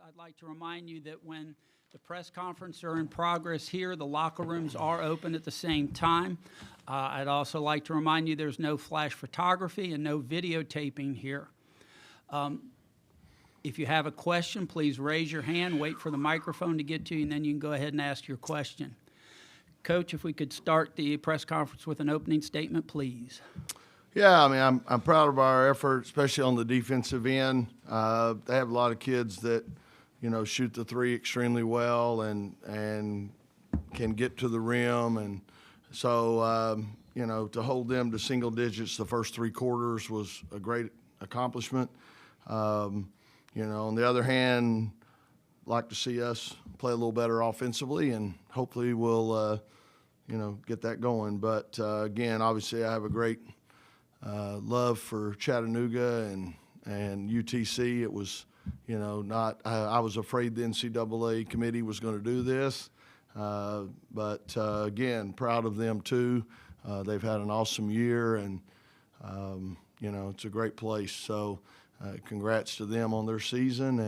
I'd like to remind you that when the press conference are in progress here, the locker rooms are open at the same time. I'd also like to remind you there's no flash photography and no videotaping here. If you have a question, please raise your hand, wait for the microphone to get to you, and then you can go ahead and ask your question. Coach, if we could start the press conference with an opening statement, please. Yeah, I mean, I'm proud of our effort, especially on the defensive end. They have a lot of kids that, you know, shoot the three extremely well and can get to the rim. And so, you know, to hold them to single digits the first three quarters was a great accomplishment. You know, on the other hand, like to see us play a little better offensively, and hopefully we'll, you know, get that going. But, again, obviously I have a great love for Chattanooga and UTC. It was, you know, not I was afraid the NCAA committee was going to do this, but again, proud of them too. They've had an awesome year, and you know, it's a great place. So congrats to them on their season,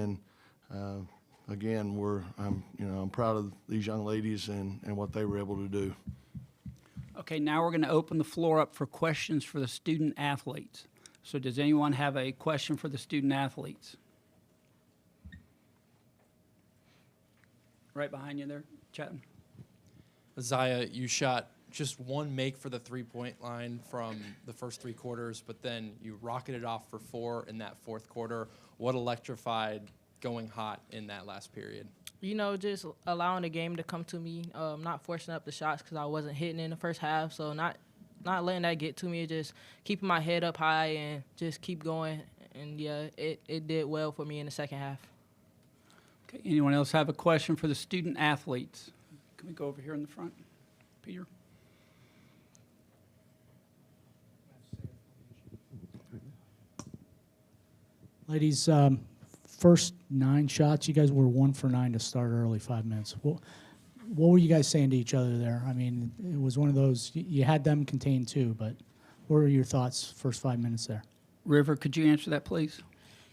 and again, I'm proud of these young ladies and what they were able to do. Okay, now we're going to open the floor up for questions for the student athletes. So does anyone have a question for the student athletes? Right behind you there, Chatton. Aziaha, you shot just one make for the three-point line from the first three quarters, but then you rocketed off for 4 in that fourth quarter. What electrified going hot in that last period? You know, just allowing the game to come to me, not forcing up the shots because I wasn't hitting in the first half. So not letting that get to me, just keeping my head up high and just keep going. And, yeah, it did well for me in the second half. Okay, anyone else have a question for the student athletes? Can we go over here in the front? Peter? Ladies, first 9 shots, you guys were 1 for 9 to start early, 5 minutes. What were you guys saying to each other there? I mean, it was one of those, you had them contained too, but what were your thoughts first 5 minutes there? River, could you answer that, please?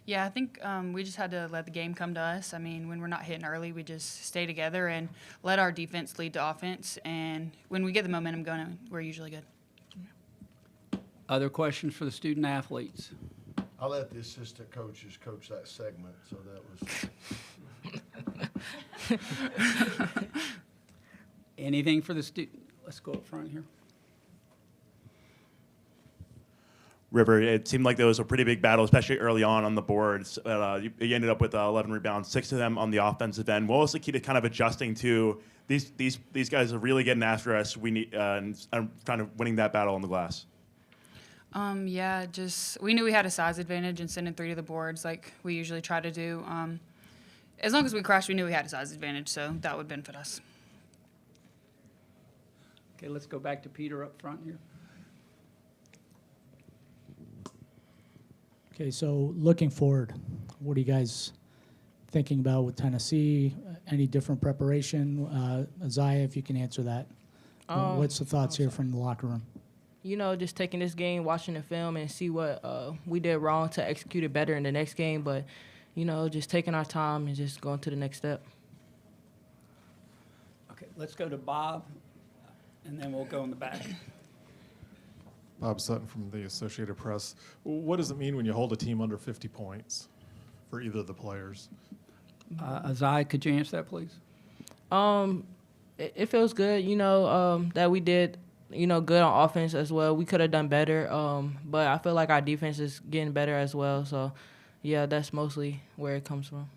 Yeah, I think we just had to let the game come to us. I mean, when we're not hitting early, we just stay together and let our defense lead to offense. And when we get the momentum going, we're usually good. Other questions for the student athletes? I'll let the assistant coaches coach that segment, so that was. Anything for the student? Let's go up front here. River, it seemed like there was a pretty big battle, especially early on the boards. You ended up with 11 rebounds, 6 of them on the offensive end. What was the key to kind of adjusting to these guys are really getting after us? We need and kind of winning that battle on the glass. Yeah, just we knew we had a size advantage in sending 3 to the boards like we usually try to do. As long as we crashed, we knew we had a size advantage, so that would benefit us. Okay, let's go back to Peter up front here. Okay, so looking forward, what are you guys thinking about with Tennessee? Any different preparation? Aziaha, if you can answer that. What's the thoughts here from the locker room? You know, just taking this game, watching the film, and see what we did wrong to execute it better in the next game. But, you know, just taking our time and just going to the next step. Okay, let's go to Bob, and then we'll go in the back. Bob Sutton from the Associated Press. What does it mean when you hold a team under 50 points for either of the players? Aziaha, could you answer that, please? It feels good, you know, that we did, you know, good on offense as well. We could have done better, but I feel like our defense is getting better as well. So, yeah, that's mostly where it comes from.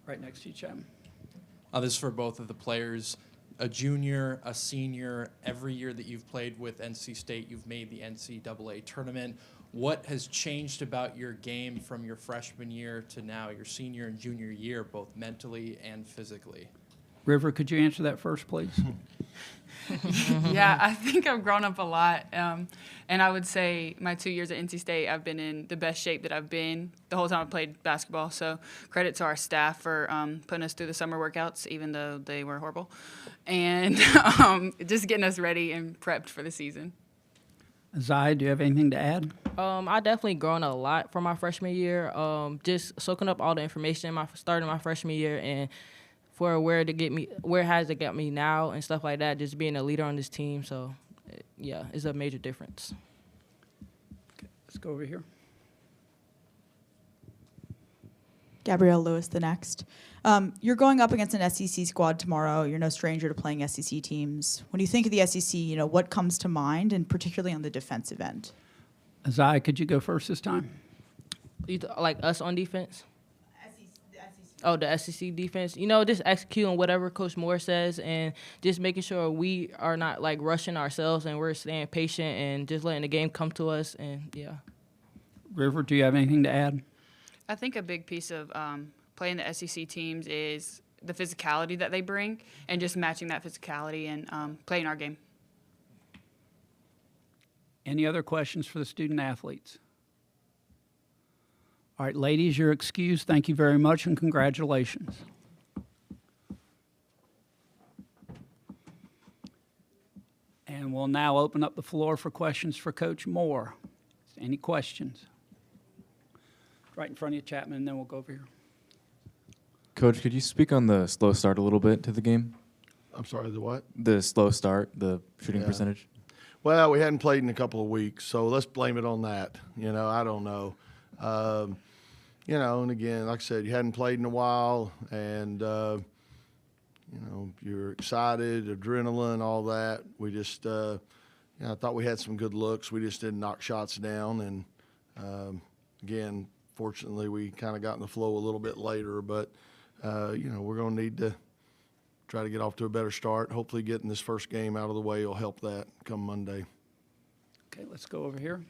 Right next to you, Chapman. This is for both of the players. A junior, a senior, every year that you've played with NC State, you've made the NCAA Tournament. What has changed about your game from your freshman year to now, your senior and junior year, both mentally and physically? River, could you answer that first, please? Yeah, I think I've grown up a lot. And I would say my 2 years at NC State, I've been in the best shape that I've been the whole time I've played basketball. So credit to our staff for putting us through the summer workouts, even though they were horrible, and just getting us ready and prepped for the season. Aziaha, do you have anything to add? I definitely grown a lot from my freshman year. Just soaking up all the information starting my freshman year, and for where has it got me now and stuff like that. Just being a leader on this team, so yeah, it's a major difference. Okay, let's go over here. Gabrielle Lewis, the next. You're going up against an SEC squad tomorrow. You're no stranger to playing SEC teams. When you think of the SEC, what comes to mind, and particularly on the defensive end? Aziaha, could you go first this time? Like us on defense? Oh, the SEC defense. Just executing whatever Coach Moore says and just making sure we are not, rushing ourselves and we're staying patient and just letting the game come to us. And, yeah. River, do you have anything to add? I think a big piece of playing the SEC teams is the physicality that they bring and just matching that physicality and playing our game. Any other questions for the student athletes? All right, ladies, you're excused. Thank you very much and congratulations. And we'll now open up the floor for questions for Coach Moore. Any questions? Right in front of you, Chapman, and then we'll go over here. Coach, could you speak on the slow start a little bit to the game? I'm sorry, the what? The slow start, the shooting Yeah. percentage? Well, we hadn't played in a couple of weeks, so let's blame it on that. I don't know. And again, like I said, you hadn't played in a while, and, you're excited, adrenaline, all that. We just, I thought we had some good looks. We just didn't knock shots down. And, again, fortunately, we kind of got in the flow a little bit later. But, we're going to need to try to get off to a better start. Hopefully getting this first game out of the way will help that come Monday. Okay, let's go over here.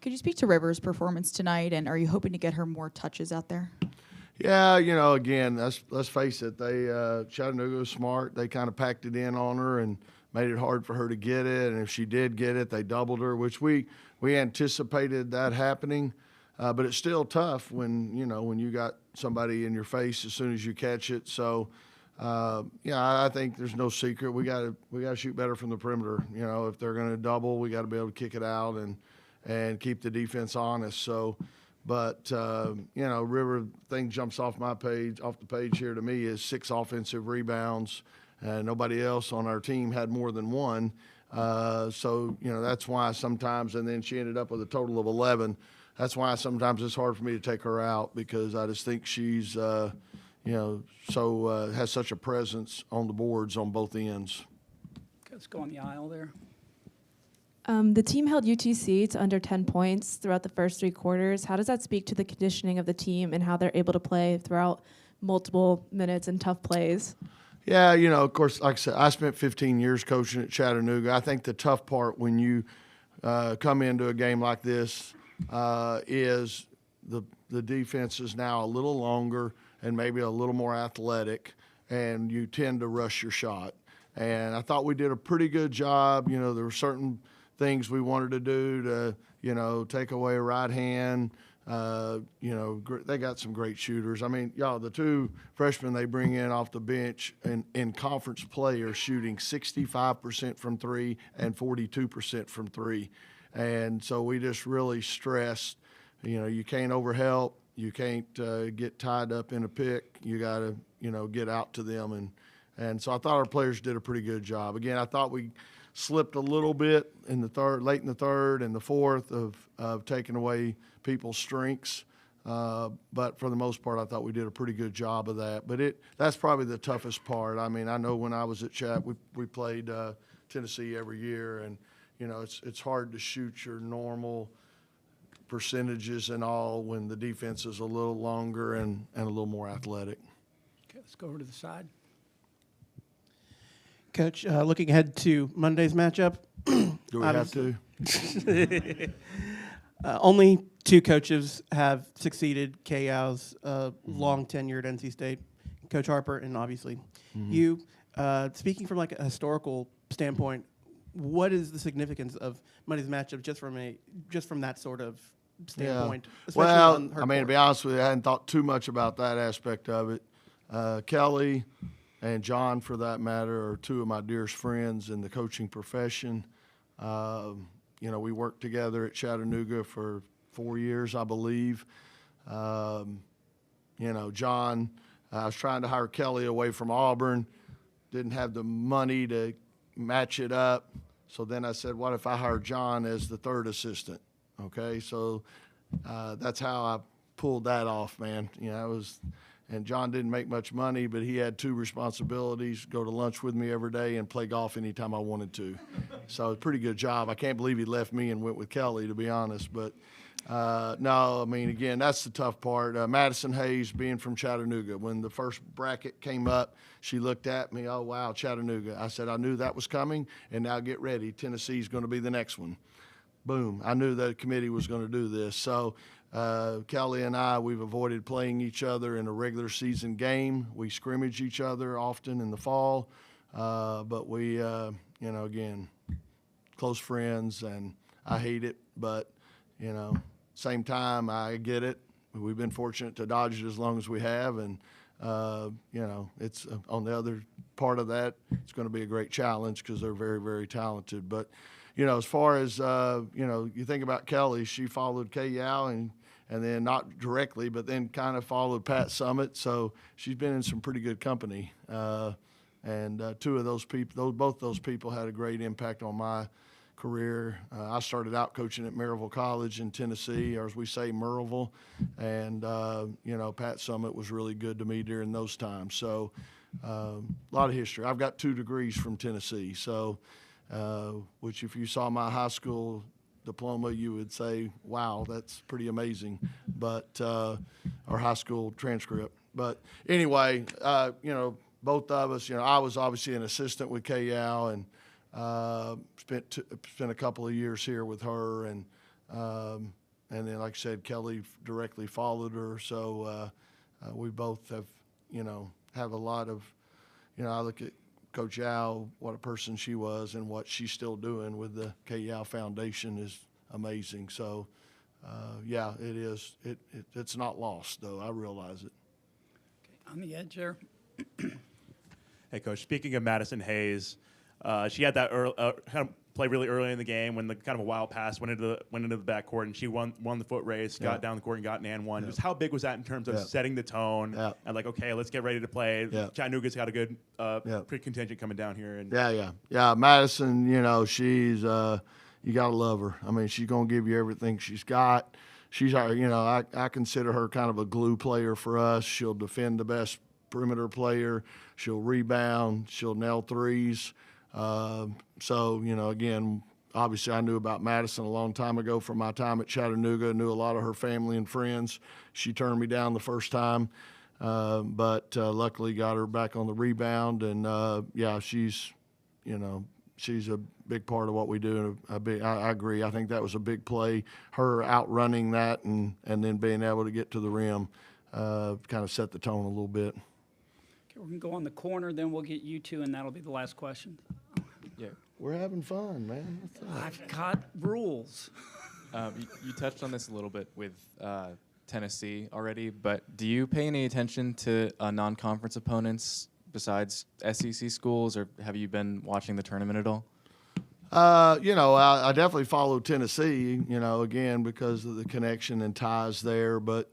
Could you speak to Rivers' performance tonight, and are you hoping to get her more touches out there? Yeah, again, let's face it. Chattanooga was smart. They kind of packed it in on her and made it hard for her to get it. And if she did get it, they doubled her, which we anticipated that happening. But it's still tough when you got somebody in your face as soon as you catch it. So, I think there's no secret. We got to shoot better from the perimeter. If they're going to double, we got to be able to kick it out and keep the defense honest. So, but River thing jumps off the page here to me is 6 offensive rebounds. Nobody else on our team had more than 1. So that's why sometimes, and then she ended up with a total of 11. That's why sometimes it's hard for me to take her out, because I just think she's, has such a presence on the boards on both ends. Okay, let's go on the aisle there. The team held UTC to under 10 points throughout the first 3 quarters. How does that speak to the conditioning of the team and how they're able to play throughout multiple minutes and tough plays? Yeah, of course, like I said, I spent 15 years coaching at Chattanooga. I think the tough part when you come into a game like this is the defense is now a little longer and maybe a little more athletic, and you tend to rush your shot. And I thought we did a pretty good job. There were certain things we wanted to do to, take away a right hand. They got some great shooters. I mean, the 2 freshmen they bring in off the bench in conference play are shooting 65% from 3 and 42% from 3. And so we just really stressed, you can't overhelp. You can't get tied up in a pick. You got to, get out to them. And so I thought our players did a pretty good job. Again, I thought we slipped a little bit in the late in the third and the fourth of taking away people's strengths. But for the most part, I thought we did a pretty good job of that. But that's probably the toughest part. I mean, I know when I was at Chat, we played Tennessee every year, and it's hard to shoot your normal percentages and all when the defense is a little longer and a little more athletic. Okay, let's go over to the side. Coach, looking ahead to Monday's matchup. Do we have to? Only 2 coaches have succeeded. KO's long-tenured NC State, Coach Harper, and obviously you. Speaking from a historical standpoint, what is the significance of Monday's matchup just from that sort of standpoint? Yeah. Well, to be honest with you, I hadn't thought too much about that aspect of it. Kelly and John, for that matter, are 2 of my dearest friends in the coaching profession. We worked together at Chattanooga for 4 years, I believe. John, I was trying to hire Kelly away from Auburn, didn't have the money to match it up. So then I said, what if I hire John as the third assistant? Okay, so that's how I pulled that off, man. And John didn't make much money, but he had 2 responsibilities: go to lunch with me every day and play golf anytime I wanted to. So it was a pretty good job. I can't believe he left me and went with Kelly, to be honest. But no, I mean, again, that's the tough part. Madison Hayes, being from Chattanooga, when the first bracket came up, she looked at me, oh, wow, Chattanooga. I said, I knew that was coming, and now get ready. Tennessee's going to be the next one. Boom. I knew the committee was going to do this. So Kelly and I, we've avoided playing each other in a regular season game. We scrimmage each other often in the fall. But we, again, close friends, and I hate it. But, same time, I get it. We've been fortunate to dodge it as long as we have. And, it's on the other part of that, it's going to be a great challenge because they're very, very talented. But, as far as, you think about Kelly, she followed Kay Yao and then not directly, but then kind of followed Pat Summitt. So she's been in some pretty good company. And two of those people, both those people had a great impact on my career. I started out coaching at Maryville College in Tennessee, or as we say, Merrillville. And, Pat Summitt was really good to me during those times. So a lot of history. I've got 2 degrees from Tennessee. So, which if you saw my high school diploma, you would say, wow, that's pretty amazing. But, our high school transcript. But anyway, both of us, I was obviously an assistant with Kay Yao, and spent a couple of years here with her, and then, like I said, Kelly directly followed her. So we both have a lot of, I look at Coach Yao, what a person she was, and what she's still doing with the Kay Yao Foundation is amazing. So it is. It's not lost, though. I realize it. Okay, on the edge there. Hey, Coach. Speaking of Madison Hayes, she had that kind of play really early in the game when the kind of a wild pass went into the backcourt, and she won the foot race, got down the court and got an and one. Just how big was that in terms of setting the tone and like, okay, let's get ready to play. Chattanooga's got a good pre-contingent coming down here. And Madison, she's you gotta love her. I mean, she's gonna give you everything she's got. She's our, I consider her kind of a glue player for us. She'll defend the best perimeter player. She'll rebound. She'll nail threes. Again, obviously I knew about Madison a long time ago from my time at Chattanooga. Knew a lot of her family and friends. She turned me down the first time, but luckily got her back on the rebound. And she's a big part of what we do. I agree. I think that was a big play. Her outrunning that and then being able to get to the rim kind of set the tone a little bit. Okay, we're going to go on the corner, then we'll get you 2, and that'll be the last question. Yeah. We're having fun, man. I've got rules. You touched on this a little bit with Tennessee already, but do you pay any attention to non-conference opponents besides SEC schools, or have you been watching the tournament at all? I definitely follow Tennessee, again, because of the connection and ties there. But,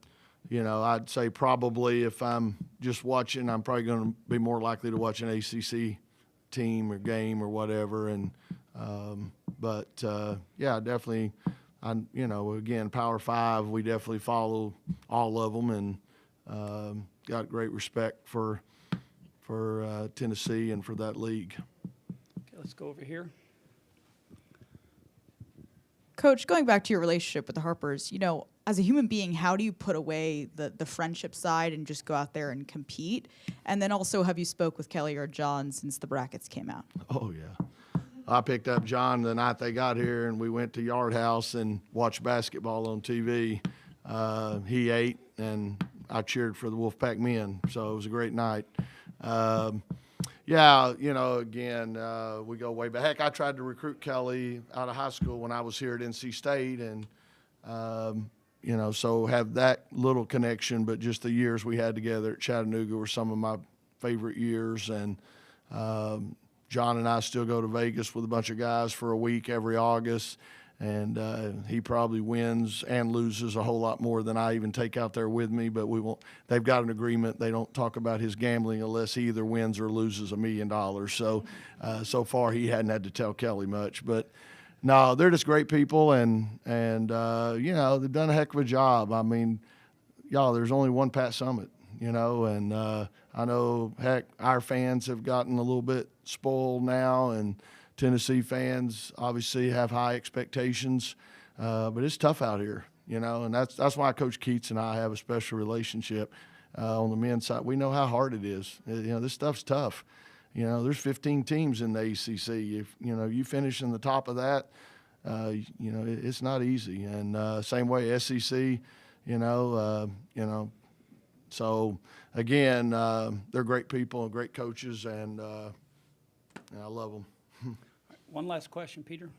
I'd say probably if I'm just watching, I'm probably going to be more likely to watch an ACC team or game or whatever. And, definitely, again, Power 5, we definitely follow all of them, and got great respect for Tennessee and for that league. Okay, let's go over here. Coach, going back to your relationship with the Harpers, as a human being, how do you put away the friendship side and just go out there and compete? And then also, have you spoke with Kelly or John since the brackets came out? Oh, yeah. I picked up John the night they got here, and we went to Yard House and watched basketball on TV. He ate, and I cheered for the Wolfpack men, so it was a great night. Again, we go way back. Heck, I tried to recruit Kelly out of high school when I was here at NC State, and, so have that little connection, but just the years we had together at Chattanooga were some of my favorite years. And John and I still go to Vegas with a bunch of guys for a week every August, and he probably wins and loses a whole lot more than I even take out there with me. But we won't. They've got an agreement. They don't talk about his gambling unless he either wins or loses $1 million. So, so far he hadn't had to tell Kelly much. But no, they're just great people, and you know, they've done a heck of a job. I mean, y'all, there's only one Pat Summit, you know, and I know, heck, our fans have gotten a little bit spoiled now, and Tennessee fans obviously have high expectations, but it's tough out here, you know, and that's why Coach Keats and I have a special relationship on the men's side. We know how hard it is. You know, this stuff's tough. You know, there's 15 teams in the ACC. If, you know, you finish in the top of that, you know, it's not easy. And same way SEC, you know, so again, they're great people and great coaches, and I love them. One last question, Peter.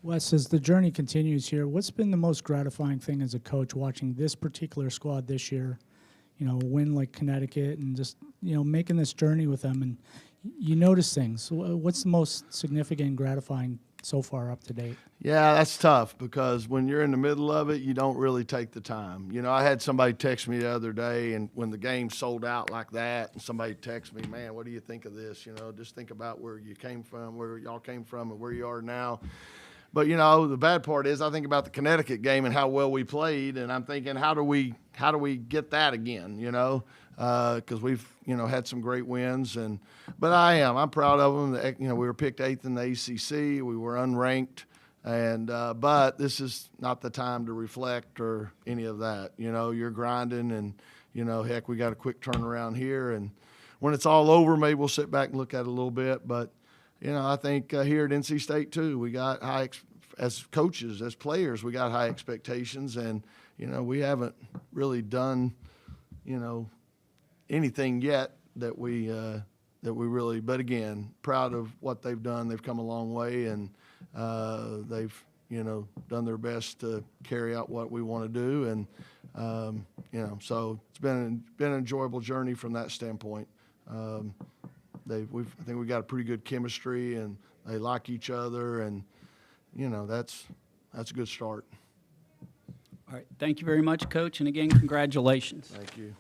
Wes, as the journey continues here, what's been the most gratifying thing as a coach watching this particular squad this year, you know, win like Connecticut and just, you know, making this journey with them, and you notice things. What's the most significant and gratifying so far up to date? Yeah, that's tough because when you're in the middle of it, you don't really take the time. You know, I had somebody text me the other day, and when the game sold out like that, and somebody texted me, man, what do you think of this? You know, just think about where you came from, where y'all came from, and where you are now. But, you know, the bad part is I think about the Connecticut game and how well we played, and I'm thinking, how do we get that again, you know? Because we've, you know, had some great wins. But I'm proud of them. You know, we were picked 8th in the ACC. We were unranked. But this is not the time to reflect or any of that. You know, you're grinding, and, you know, heck, we got a quick turnaround here. And when it's all over, maybe we'll sit back and look at it a little bit. But, you know, I think here at NC State, too, we got as coaches, as players, we got high expectations. And, you know, we haven't really done, you know, anything yet that we really, but again, proud of what they've done. They've come a long way, and they've, you know, done their best to carry out what we want to do. And, you know, so it's been an enjoyable journey from that standpoint. I think we got a pretty good chemistry, and they like each other, and, you know, that's a good start. All right. Thank you very much, Coach. And again, congratulations. Thank you.